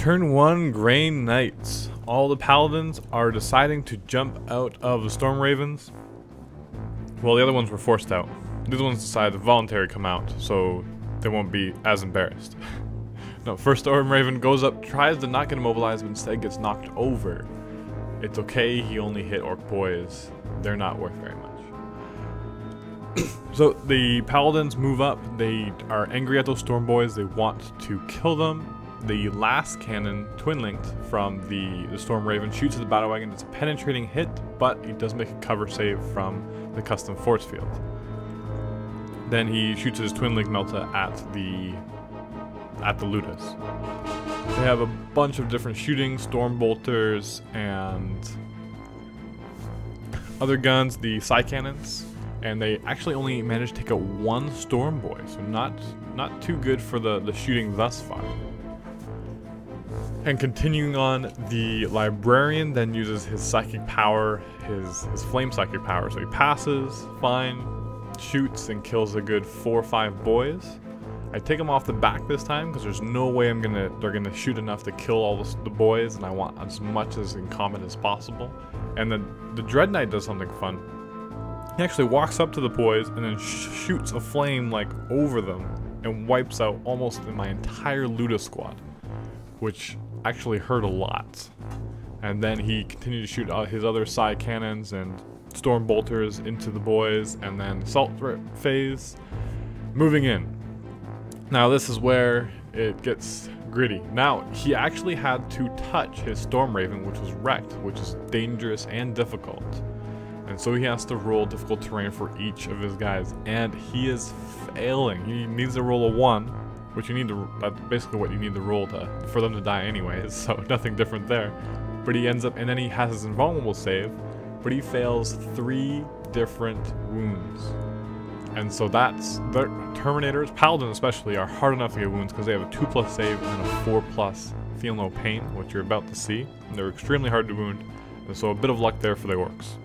Turn 1 Grain Knights. All the Paladins are deciding to jump out of the Storm Ravens. Well, the other ones were forced out. These ones decided to voluntarily come out, so they won't be as embarrassed. No, first Storm Raven goes up, tries to not get immobilized, but instead gets knocked over. It's okay, he only hit Orc boys. They're not worth very much. So the Paladins move up, they are angry at those Storm boys, they want to kill them. The last cannon, twin-linked from the Storm Raven, shoots at the battle wagon. It's a penetrating hit, but he does make a cover save from the custom force field. Then he shoots his twin-linked Melta at the Ludus. They have a bunch of different shooting, storm bolters, and other guns, the Psy cannons, and they actually only managed to take out one Storm boy, so not too good for the shooting thus far. And continuing on, the Librarian then uses his psychic power, his flame psychic power. So he passes, fine, shoots, and kills a good 4 or 5 boys. I take him off the back this time because there's no way they're gonna shoot enough to kill all the boys, and I want as much as in combat as possible. And then the Dread Knight does something fun. He actually walks up to the boys and then shoots a flame like over them and wipes out almost my entire Ludus squad, which actually hurt a lot. And then he continued to shoot his other side cannons and storm bolters into the boys, and then assault phase, moving in. Now this is where it gets gritty. Now he actually had to touch his Storm Raven, which was wrecked, which is dangerous and difficult. And so he has to roll difficult terrain for each of his guys, and he is failing. He needs to roll a 1, which you need to, that's basically what you need to roll for them to die anyways, so nothing different there. But he ends up, and then he has his invulnerable save, but he fails 3 different wounds. And so that's, the Terminators, Paladins especially, are hard enough to get wounds because they have a 2+ save and a 4+ feel no pain, which you're about to see. And they're extremely hard to wound, and so a bit of luck there for the Orcs.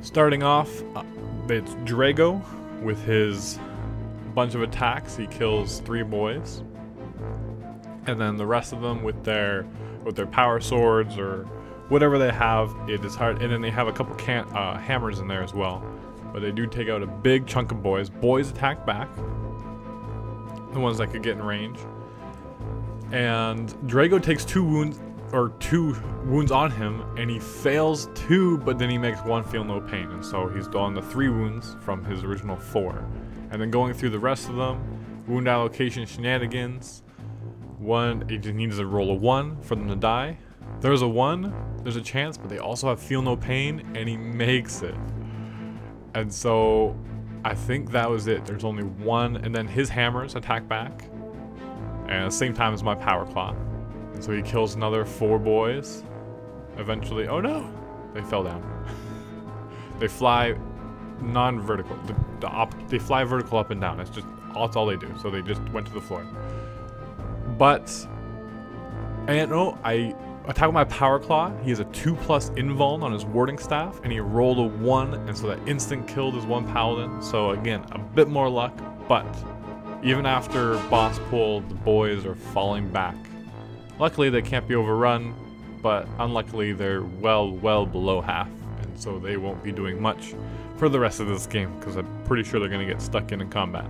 Starting off, it's Drago with his bunch of attacks. He kills 3 boys, and then the rest of them with their power swords or whatever they have, it is hard. And then they have a couple hammers in there as well, but they do take out a big chunk of boys. Boys attack back, the ones that could get in range, and Drago takes 2 wounds on him, and he fails 2, but then he makes 1 feel no pain, and so he's down to 3 wounds from his original 4. And then going through the rest of them, wound allocation shenanigans. He just needs to roll a 1 for them to die. There's a 1, there's a chance, but they also have feel no pain, and he makes it. And so I think that was it. There's only 1, and then his hammers attack back, and at the same time as my power claw. And so he kills another 4 boys. Eventually, oh no, they fell down. They fly non-vertical. They fly vertical up and down. That's all they do. So they just went to the floor. But I attack with my power claw. He has a 2+ invuln on his warding staff, and he rolled a 1, and so that instant killed his 1 paladin. So again, a bit more luck, but even after boss pull, the boys are falling back. Luckily, they can't be overrun, but unluckily, they're well below half, and so they won't be doing much for the rest of this game, because I'm pretty sure they're going to get stuck in combat.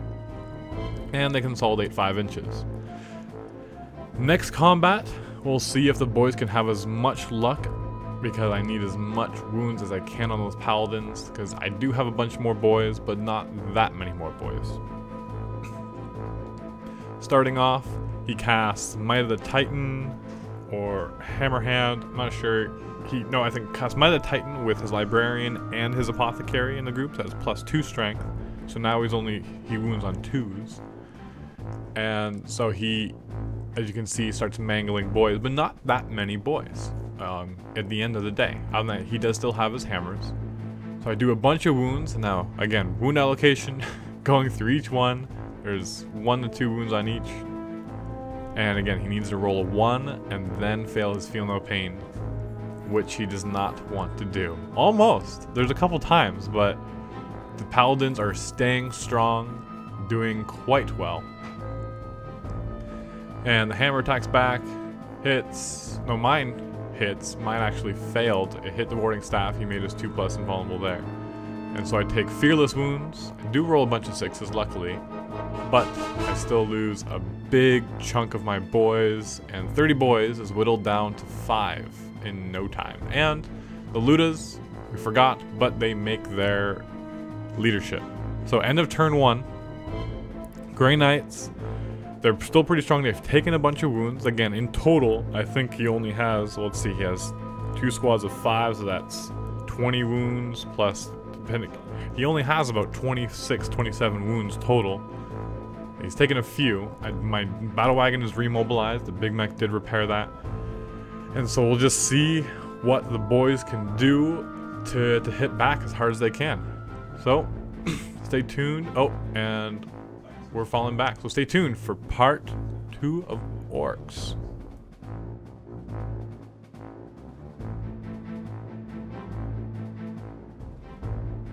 And they consolidate 5 inches. Next combat, we'll see if the boys can have as much luck, because I need as much wounds as I can on those paladins, because I do have a bunch more boys, but not that many more boys. Starting off, he casts Might of the Titan, or Hammerhand, I'm not sure. I think casts Might of the Titan with his Librarian and his Apothecary in the group, so that's +2 strength. So now he wounds on 2s. And so he, as you can see, starts mangling boys, but not that many boys at the end of the day. Other than that, he does still have his hammers. So I do a bunch of wounds, and now, again, wound allocation, going through each one. There's 1 to 2 wounds on each. And again, he needs to roll a 1 and then fail his feel no pain, which he does not want to do. Almost. There's a couple times, but the Paladins are staying strong, doing quite well. And the hammer attacks back, hits. No, mine hits. Mine actually failed. It hit the warding staff. He made us 2+ invulnerable there. And so I take fearless wounds. I do roll a bunch of 6s, luckily. But I still lose a big chunk of my boys. And 30 boys is whittled down to 5 in no time. And the Ludas, we forgot, but they make their leadership. So end of turn 1. Grey Knights. They're still pretty strong. They've taken a bunch of wounds. Again, in total, I think he only has, well, let's see, he has 2 squads of 5, so that's 20 wounds plus, depending, he only has about 26, 27 wounds total. He's taken a few. My battle wagon is remobilized. The big mech did repair that. And so we'll just see what the boys can do to hit back as hard as they can. So, stay tuned. Oh, and we're falling back. So stay tuned for part 2 of Orks.